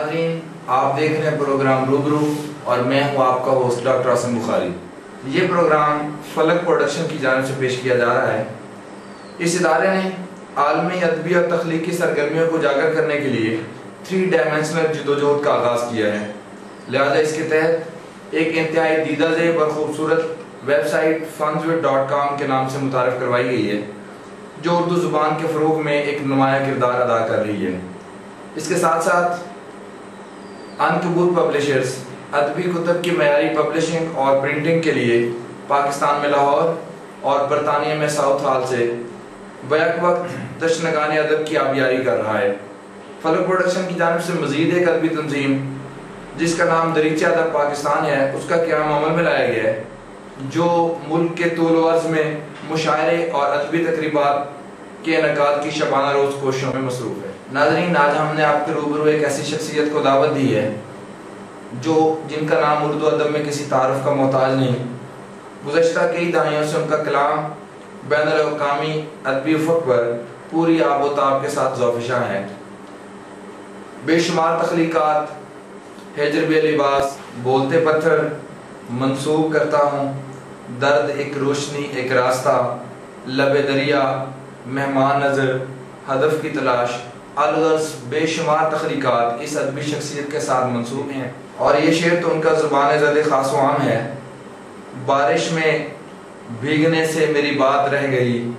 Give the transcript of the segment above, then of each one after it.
ناظرین، آپ دیکھ رہے ہیں پروگرام روبرو اور میں ہوں آپ کا ہوسٹ ڈاکٹر عاصم بخاری۔ یہ پروگرام فلک پروڈکشن کی جانب سے پیش کیا جا رہا ہے۔ اس ادارے نے عالمی ادبی اور تخلیقی سرگرمیوں کو اجاگر کرنے کے لیے 3 ڈائمینشنل جدوجہد کا آغاز کیا ہے، لہذا اس کے تحت ایک انتہائی دیدہ زیب اور خوبصورت ویب سائٹ fundswith.com کے نام سے متعارف کروائی گئی ہے، جو اردو زبان کے فروغ میں ایک نمایاں کردار ادا کر رہی ہے۔ اس کے ساتھ ساتھ عنکبوت پبلشرز ادبی کتب کی معیاری پبلشنگ اور پرنٹنگ کے لیے پاکستان میں لاہور اور برطانیہ میں ساؤتھ ہال سے بیک وقت تشنگان ادب کی آبیاری کر رہا ہے۔ فلک پروڈکشن کی جانب سے مزید ایک ادبی تنظیم جس کا نام دریچہ ادب پاکستان ہے، اس کا قیام عمل میں لایا گیا ہے، جو ملک کے طول و عرض میں مشاعرے اور ادبی تقریبات کے انعقاد کی شبانہ روز کوششوں میں مصروف ہے۔ ناظرین، آج ہم نے آپ کے روبرو ایک ایسی شخصیت کو دعوت دی ہے جن کا نام اردو ادب میں کسی تعارف کا محتاج نہیں۔ گزشتہ کئی دہائیوں سے ان کا کلام بین الاقوامی ادبی افق پر پوری آب و تاب کے ساتھ ذوفشاں ہے۔ بے شمار تخلیقات، ہجر بے لباس، بولتے پتھر، منسوب کرتا ہوں، درد ایک روشنی ایک راستہ، لب دریا، مہمان نظر، ہدف کی تلاش، الغرض بے شمار تخلیقات اس ادبی شخصیت کے ساتھ منسوب ہیں، اور یہ شعر تو ان کا زبان زد خاص و عام ہے۔ بارش میں بھیگنے سے میری بات رہ گئی،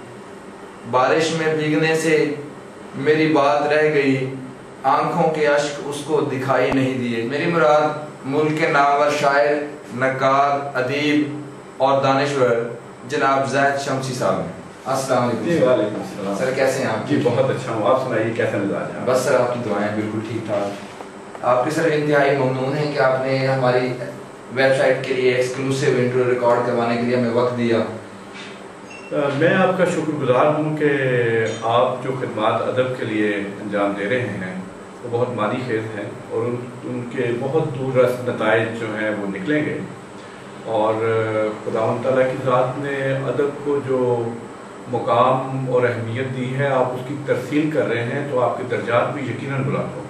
بارش میں بھیگنے سے میری بات رہ گئی، آنکھوں کے اشک اس کو دکھائی نہیں دیے۔ میری مراد ملک کے نامور شاعر، نقاد، ادیب اور دانشور جناب زاہد شمسی صاحب ہیں۔ السلام علیکم۔ جی وعلیکم السلام سر، کیسے ہیں آپ؟ جی بہت اچھا ہوں، آپ سنائیے کیسا مزاج ہے؟ بس سر، آپ کی دعائیں بالکل ٹھیک ٹھاک۔ آپ کے سر انتہائی ممنون ہیں کہ آپ نے ہماری ویب سائٹ کے لیے ایکسکلوسیو انٹرو ریکارڈ کروانے کے لیے ہمیں وقت دیا۔ میں آپ کا شکر گزار ہوں کہ آپ جو خدمات ادب کے لیے انجام دے رہے ہیں وہ بہت معنی خیز ہیں، اور ان کے بہت دور رس نتائج جو ہیں وہ نکلیں گے، اور خداوند تعالیٰ کی ذات نے ادب کو جو مقام اور اہمیت دی ہے، آپ اس کی ترسیل کر رہے ہیں، تو آپ کے درجات بھی یقیناً بلند ہوں۔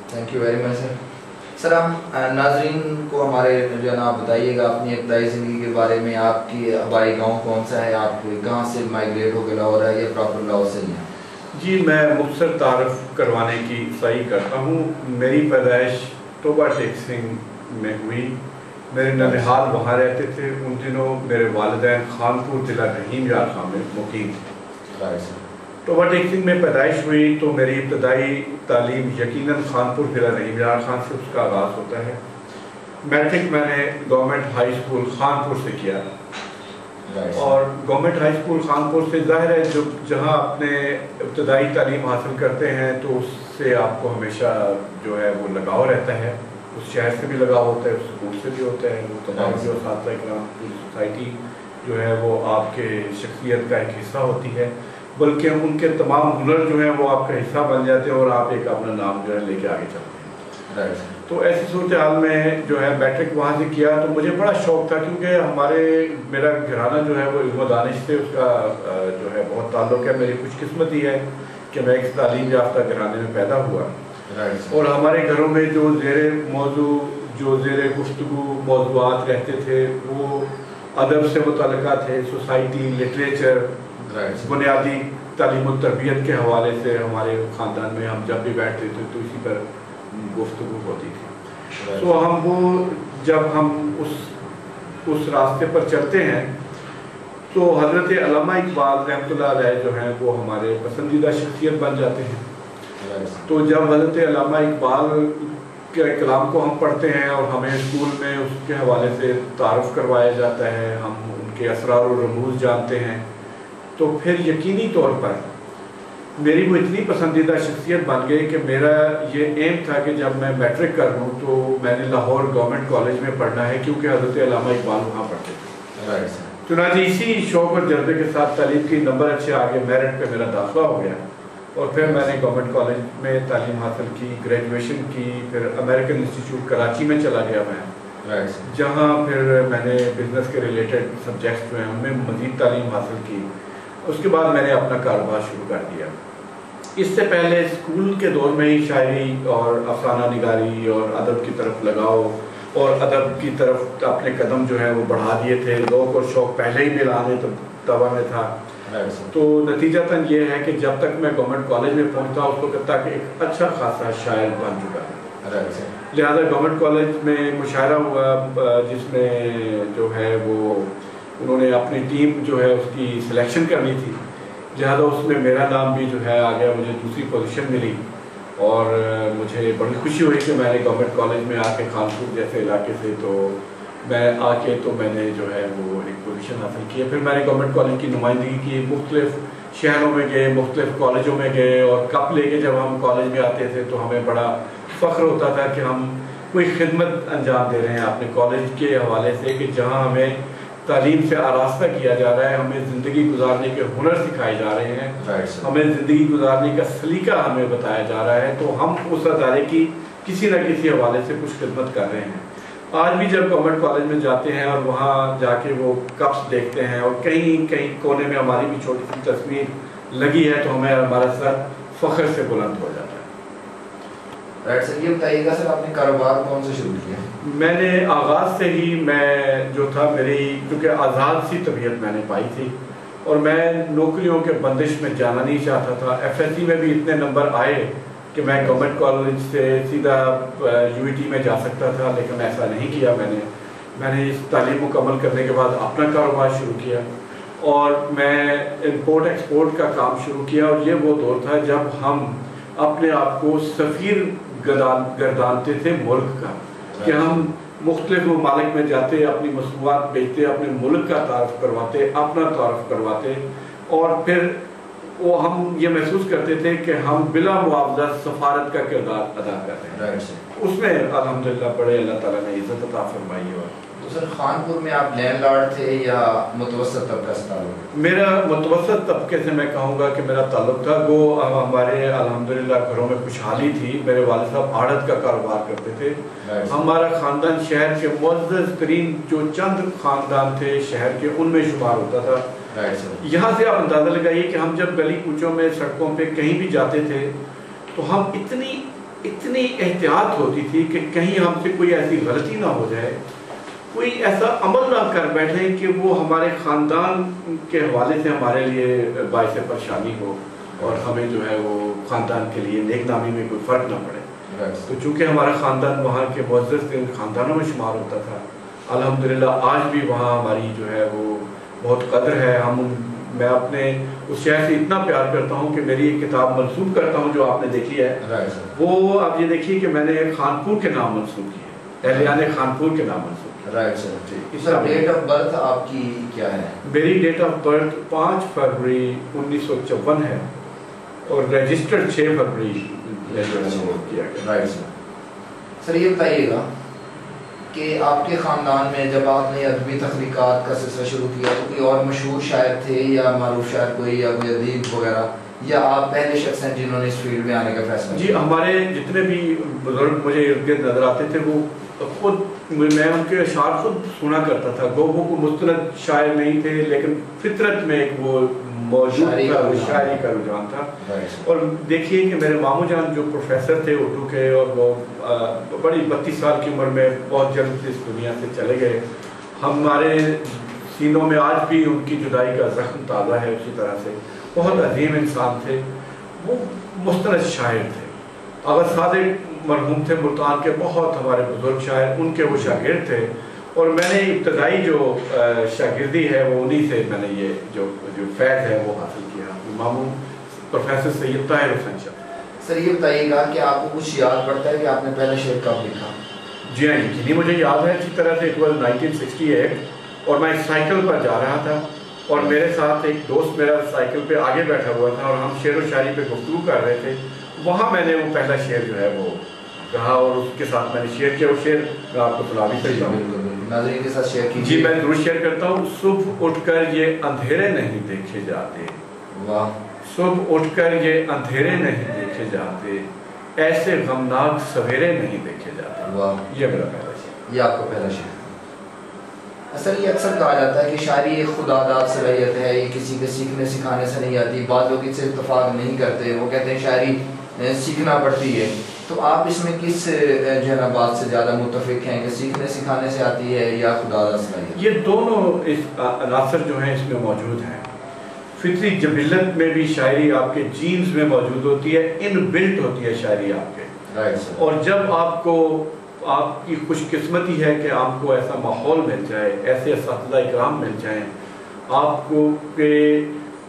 تھینک یو ویری مچ سر۔ سر، ہم ناظرین کو ہمارے جو ہے نا آپ بتائیے گا اپنی ابتدائی زندگی کے بارے میں۔ آپ کی آبائی گاؤں کون سا ہے؟ آپ کہاں سے مائگریٹ ہو کے لاہور ہے یا پراپر لاہور سے نہیں ہے؟ جی میں مختصر تعارف کروانے کی صحیح کرتا ہوں۔ میری پیدائش ٹوبہ ٹیک سنگھ میں ہوئی، میرے ننہال وہاں رہتے تھے۔ ان دنوں میرے والدین خانپور ضلع رحیم یار خان میں مقیم تھے۔ ٹوبہ ٹیک سنگھ میں پیدائش ہوئی تو میری ابتدائی تعلیم یقیناً خانپور ضلع رحیم یار خان سے اس کا آغاز ہوتا ہے۔ میٹرک میں نے گورنمنٹ ہائی اسکول خانپور سے کیا، اور گورنمنٹ ہائی اسکول خانپور سے ظاہر ہے جہاں اپنے ابتدائی تعلیم حاصل کرتے ہیں تو اس سے آپ کو ہمیشہ جو ہے وہ لگاؤ رہتا ہے، اس شہر سے بھی لگاؤ ہوتا ہے، اس اسکول سے بھی ہوتا ہے۔ وہ تمام جو اساتذہ کرام، پوری سوسائٹی جو ہے وہ آپ کے شخصیت کا ایک حصہ ہوتی ہے، بلکہ ان کے تمام ہنر جو ہیں وہ آپ کا حصہ بن جاتے ہیں، اور آپ ایک اپنا نام جو ہے لے کے آگے چلتے ہیں۔ تو ایسی صورتحال میں جو ہے میٹرک وہاں سے کیا تو مجھے بڑا شوق تھا، کیونکہ میرا گھرانہ جو ہے وہ علم و دانش سے اس کا جو ہے بہت تعلق ہے۔ میری خوش قسمتی ہے کہ میں ایک تعلیم یافتہ گھرانے میں پیدا ہوا، اور ہمارے گھروں میں جو زیر گفتگو موضوعات رہتے تھے وہ ادب سے متعلقہ تھے، سوسائٹی، لٹریچر، بنیادی تعلیم و تربیت کے حوالے سے ہمارے خاندان میں ہم جب بھی بیٹھتے تھے تو اسی پر گفتگو ہوتی تھی۔ تو جب ہم اس راستے پر چلتے ہیں تو حضرت علامہ اقبال رحمۃ اللہ علیہ جو ہیں وہ ہمارے پسندیدہ شخصیت بن جاتے ہیں۔ تو جب حضرت علامہ اقبال کے کلام کو ہم پڑھتے ہیں اور ہمیں اسکول میں اس کے حوالے سے تعارف کروایا جاتا ہے، ہم ان کے اسرار و رموز جانتے ہیں، تو پھر یقینی طور پر میری وہ اتنی پسندیدہ شخصیت بن گئی کہ میرا یہ ایم تھا کہ جب میں میٹرک کر لوں تو میں نے لاہور گورنمنٹ کالج میں پڑھنا ہے، کیونکہ حضرت علامہ اقبال وہاں پڑھتے تھے۔ چنانچہ اسی شوق اور جذبے کے ساتھ تعلیم کی نمبر اچھے آگے میرٹ پہ میرا داخلہ ہو گیا، اور پھر میں نے گورنمنٹ کالج میں تعلیم حاصل کی، گریجویشن کی، پھر امریکن انسٹیٹیوٹ کراچی میں چلا گیا میں، جہاں پھر میں نے بزنس کے ریلیٹڈ سبجیکٹس جو ہیں ان میں مزید تعلیم حاصل کی۔ اس کے بعد میں نے اپنا کاروبار شروع کر دیا۔ اس سے پہلے اسکول کے دور میں ہی شاعری اور افسانہ نگاری اور ادب کی طرف لگاؤ اور ادب کی طرف اپنے قدم جو ہے وہ بڑھا دیے تھے. ذوق اور شوق پہلے ہی ملانے طبع میں تھا. تو نتیجتاً یہ ہے کہ جب تک میں گورنمنٹ کالج میں پہنچتا اس وقت تک ایک اچھا خاصا شاعر بن چکا ہے. لہٰذا گورنمنٹ کالج میں مشاعرہ ہوا جس میں جو ہے وہ انہوں نے اپنی ٹیم جو ہے اس کی سلیکشن کرنی تھی. لہٰذا اس میں میرا نام بھی جو ہے آ گیا, مجھے دوسری پوزیشن ملی اور مجھے بڑی خوشی ہوئی کہ میں نے گورنمنٹ کالج میں آ کے خانپور جیسے علاقے سے تو میں آ کے تو میں نے جو ہے وہ ایک پوزیشن حاصل کی. پھر میں نے گورنمنٹ کالج کی نمائندگی کی, مختلف شہروں میں گئے, مختلف کالجوں میں گئے اور کپ لے کے جب ہم کالج میں آتے تھے تو ہمیں بڑا فخر ہوتا تھا کہ ہم کوئی خدمت انجام دے رہے ہیں اپنے کالج کے حوالے سے, کہ جہاں ہمیں تعلیم سے آراستہ کیا جا رہا ہے, ہمیں زندگی گزارنے کے ہنر سکھائے جا رہے ہیں, ہمیں زندگی گزارنے کا سلیقہ ہمیں بتایا جا رہا ہے. تو ہم اس ادارے کی کسی نہ کسی حوالے سے کچھ خدمت کر رہے ہیں. آج بھی جب گورنمنٹ کالج میں جاتے ہیں اور وہاں جا کے وہ کپس دیکھتے ہیں اور کہیں کہیں کونے میں ہماری بھی چھوٹی سی تصویر لگی ہے تو ہمیں ہمارا سر فخر سے بلند ہو جاتا ہے. رائٹ سر, یہ بتائیے گا سر آپ نے کاروبار کون سے شروع کیا؟ میں نے آغاز سے ہی میں جو تھا میری کیونکہ آزاد سی طبیعت میں نے پائی تھی اور میں نوکریوں کے بندش میں جانا نہیں چاہتا تھا. ایف ایس سی میں بھی اتنے نمبر آئے کہ میں گورنمنٹ کالج سے سیدھا یو ای ٹی میں جا سکتا تھا, لیکن ایسا نہیں کیا. میں نے اس تعلیم مکمل کرنے کے بعد اپنا کاروبار شروع کیا اور میں امپورٹ ایکسپورٹ کا کام شروع کیا. اور یہ وہ دور تھا جب ہم اپنے آپ کو سفیر گردانتے تھے ملک کا, کہ ہم مختلف ممالک میں جاتے, اپنی مصنوعات بیچتے, اپنے ملک کا تعارف کرواتے, اپنا تعارف کرواتے اور پھر وہ ہم یہ محسوس کرتے تھے کہ ہم بلا معاوضہ سفارت کا کردار ادا کر رہے ہیں. اس میں الحمدللہ بڑے اللہ تعالیٰ نے عزت عطا فرمائی. اور تو سر خانپور میں آپ لینڈ لارڈ تھے یا متوسط طبقہ سے تعلق؟ میرا متوسط طبقے سے میں کہوں گا کہ میرا تعلق تھا. وہ ہمارے الحمدللہ گھروں میں خوشحالی تھی. میرے والد صاحب آڑت کا کاروبار کرتے تھے. ہمارا خاندان شہر کے معزز ترین جو چند خاندان تھے شہر کے ان میں شمار ہوتا تھا. یہاں سے آپ اندازہ لگائیے کہ ہم جب گلی کوچوں میں سڑکوں پہ کہیں بھی جاتے تھے تو ہم اتنی احتیاط ہوتی تھی کہ کہیں ہم سے کوئی ایسی غلطی نہ ہو جائے, کوئی ایسا عمل نہ کر بیٹھے کہ وہ ہمارے خاندان کے حوالے سے ہمارے لیے باعث پریشانی ہو اور ہمیں جو ہے وہ خاندان کے لیے نیک نامی میں کوئی فرق نہ پڑے. تو چونکہ ہمارا خاندان وہاں کے معزز ترین خاندانوں میں شمار ہوتا تھا, الحمدللہ آج بھی وہاں ہماری جو ہے وہ بہت قدر ہے. میں اپنے اس شہر سے اتنا پیار کرتا ہوں کہ میری ایک کتاب منسوب کرتا ہوں جو آپ نے دیکھی ہے, وہ آپ یہ دیکھیے کہ میں نے خانپور کے نام منسوب کی ہے, اہلیان خانپور کے نام منسوب. Right sir, date of birth آپ کی کیا ہے؟ میری ڈیٹ آف برتھ 5 فروری 1954 ہے اور رجسٹرڈ 6 فروری کیا گیا. رائٹ سر, یہ بتائیے گا کہ آپ کے خاندان میں جب آپ نے ادبی تخلیقات کا سلسلہ شروع کیا تو کوئی اور مشہور شاعر تھے یا معروف شاعر کوئی یا کوئی ادیب وغیرہ, یا آپ پہلے شخص ہیں جنہوں نے اس فیلڈ میں آنے کا فیصلہ کیا؟ جی, ہمارے جتنے بھی بزرگ مجھے ارد گرد نظر آتے تھے وہ خود, میں ان کے اشعار خود سنا کرتا تھا. وہ مستند شاعر نہیں تھے لیکن فطرت میں ایک وہ موجود شاعری کا رجحان تھا. اور دیکھیے کہ میرے ماموں جان جو پروفیسر تھے اردو کے, اور وہ بڑی 32 سال کی عمر میں بہت جلد اس دنیا سے چلے گئے. ہمارے سینوں میں آج بھی ان کی جدائی کا زخم تازہ ہے. اسی طرح سے بہت عظیم انسان تھے, وہ مستند شاعر تھے. اگر صادق مرحوم تھے ملتان کے, بہت ہمارے بزرگ شاعر, ان کے وہ شاگرد تھے. اور میں نے ابتدائی جو شاگردی ہے وہ انہی سے میں نے یہ جو فیض ہے وہ حاصل کیا. ماموں پروفیسر سید طاہر حسین شاہ. سر یہ بتائیے گا کہ آپ کو کچھ یاد پڑتا ہے کہ آپ نے پہلا شعر کب لکھا؟ جی ہاں, یقینی مجھے یاد ہے اچھی طرح سے. اٹ واز 1968 اور میں سائیکل پر جا رہا تھا اور میرے ساتھ ایک دوست میرا سائیکل پہ آگے بیٹھا ہوا تھا اور ہم شعر و شاعری پہ گفتگو کر رہے تھے. وہاں میں نے وہ پہلا شعر جو ہے وہ کہا اور اس کے ساتھ میں نے شیئر کیا. وہ شعر میں آپ کو سنا بھی سکتا ہوں. ناظرین کے ساتھ شیئر کیجیے. جی میں ضرور شیئر کرتا ہوں. صبح اٹھ کر یہ اندھیرے نہیں دیکھے جاتے, واہ. صبح اٹھ کر یہ اندھیرے نہیں دیکھے جاتے, ایسے غمناک سویرے نہیں دیکھے جاتے. واہ, یہ میرا پہلا شعر. یہ آپ کا پہلا شعر. اصل یہ اکثر کہا جاتا ہے کہ شاعری ایک خداداد صلاحیت ہے، یہ کسی کے سیکھنے سکھانے سے نہیں آتی، بعض لوگ اس سے اتفاق نہیں کرتے، وہ کہتے ہیں شاعری سیکھنا پڑتی ہے. تو آپ اس میں کس جو ہے نا بات سے زیادہ متفق ہیں کہ سیکھنے سکھانے سے آتی ہے یا خداداد صلاحیت؟ یہ دونوں عناصر جو ہیں اس میں موجود ہیں. فطری جبلت میں بھی شاعری آپ کے جینز میں موجود ہوتی ہے، ان بلٹ ہوتی ہے شاعری آپ کے. اور جب آپ کو آپ کی خوش قسمتی ہے کہ آپ کو ایسا ماحول مل جائے، ایسے اساتذہ اکرام مل جائیں، آپ کو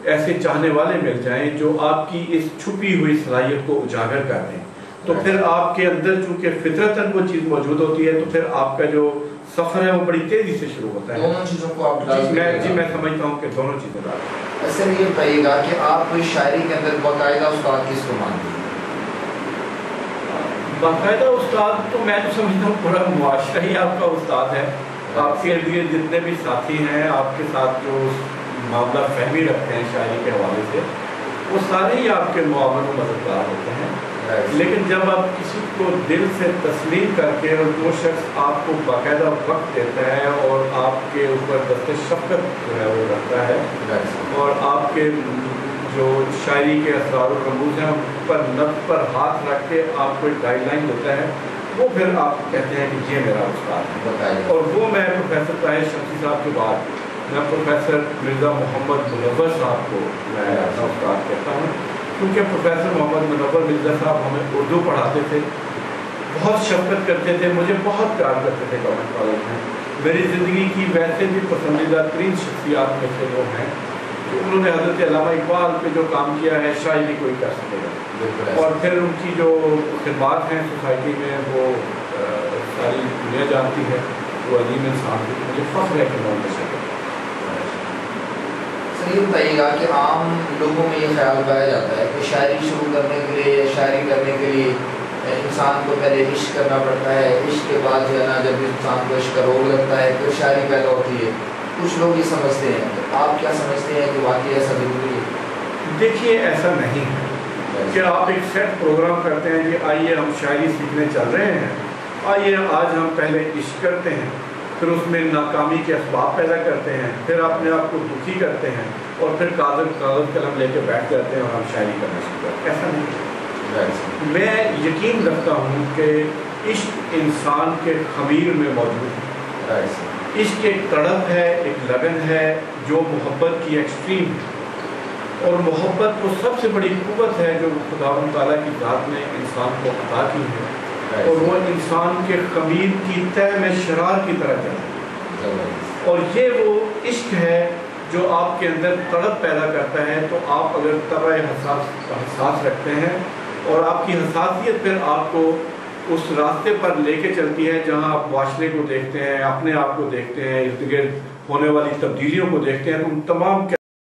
ایسے چاہنے والے مل جائیں جو آپ کی اس چھپی ہوئی صلاحیت کو اجاگر کر دیں، تو پھر آپ کے اندر چونکہ فطرتاً وہ چیز موجود ہوتی ہے، تو پھر آپ کا جو سفر ہے وہ بڑی تیزی سے شروع ہوتا ہے. دونوں چیزوں کو آپ میں سمجھتا ہوں کہ دونوں چیزیں ڈالیں. ایسے یہ بتائیے گا کہ آپ شاعری کے اندر باقاعدہ استاد کس کو مانتے ہیں؟ باقاعدہ استاد تو میں تو سمجھتا ہوں پورا معاشرہ ہی آپ کا استاد ہے. آپ کے لیے جتنے بھی ساتھی ہیں آپ کے ساتھ جو معاملہ فہمی رکھتے ہیں شاعری کے حوالے سے، وہ سارے ہی آپ کے معاون و مددگار ہوتے ہیں. لیکن جب آپ کسی کو دل سے تسلیم کر کے، اور جو شخص آپ کو باقاعدہ وقت دیتا ہے اور آپ کے اوپر دست شفقت جو ہے وہ رکھتا ہے، اور آپ کے جو شاعری کے اسرار و رموز ہیں پر نقد پر ہاتھ رکھ کے آپ کو ایک گائیڈ لائن دیتا ہے، وہ پھر آپ کہتے ہیں کہ یہ میرا استاد ہے. اور وہ میں پروفیسر طاہر شمسی صاحب کے بعد میں پروفیسر مرزا محمد منور صاحب کو میں اپنا استاد کہتا ہوں، کیونکہ پروفیسر محمد منور مرزا صاحب ہمیں اردو پڑھاتے تھے، بہت شفقت کرتے تھے، مجھے بہت پیار کرتے تھے گورنمنٹ کالج میں. میری زندگی کی ویسے بھی پسندیدہ ترین شخصیات میں سے وہ ہیں کہ انہوں نے حضرت علامہ اقبال پہ جو کام کیا ہے شاید ہی کوئی کر سکے گا. اور پھر ان کی جو خدمات ہیں سوسائٹی میں وہ ساری دنیا جانتی ہے. وہ عظیم انسان تھے، مجھے فخر ہے کہ میں ان میں سے. سر یہ بتائیے گا کہ عام لوگوں میں یہ خیال پایا جاتا ہے کہ شاعری شروع کرنے کے لیے یا شاعری کرنے کے لیے انسان کو پہلے عشق کرنا پڑتا ہے، عشق کے بعد جو ہے نا جب انسان کو عشق کا روگ لگتا ہے پھر شاعری پیدا ہوتی ہے. کچھ لوگ یہ سمجھتے ہیں، آپ کیا سمجھتے ہیں کہ واقعی ایسا ضروری ہے؟ دیکھیے ایسا نہیں ہے کہ آپ ایک سیٹ پروگرام کرتے ہیں کہ آئیے ہم شاعری سیکھنے چل رہے ہیں، آئیے آج ہم پہلے عشق کرتے ہیں، پھر اس میں ناکامی کے اسباب پیدا کرتے ہیں، پھر اپنے آپ کو دکھی کرتے ہیں، اور پھر کاغذ قلم لے کے بیٹھ جاتے ہیں اور ہم شاعری کرنا شروع کرتے ہیں. ایسا نہیں ہے. میں یقین رکھتا ہوں کہ عشق انسان کے خمیر میں موجود ہے. عشق ایک تڑپ ہے، ایک لگن ہے جو محبت کی ایکسٹریم ہے، اور محبت وہ سب سے بڑی قوت ہے جو خداوند تعالیٰ کی ذات نے انسان کو عطا کی ہے، اور وہ انسان کے خمیر کی تہ میں شرار کی طرح جلتی ہے. اور یہ وہ عشق ہے جو آپ کے اندر تڑپ پیدا کرتا ہے. تو آپ اگر طبع حساس رکھتے ہیں اور آپ کی حساسیت پھر آپ کو اس راستے پر لے کے چلتی ہے جہاں آپ معاشرے کو دیکھتے ہیں، اپنے آپ کو دیکھتے ہیں، ارد گرد ہونے والی تبدیلیوں کو دیکھتے ہیں، تو ان تمام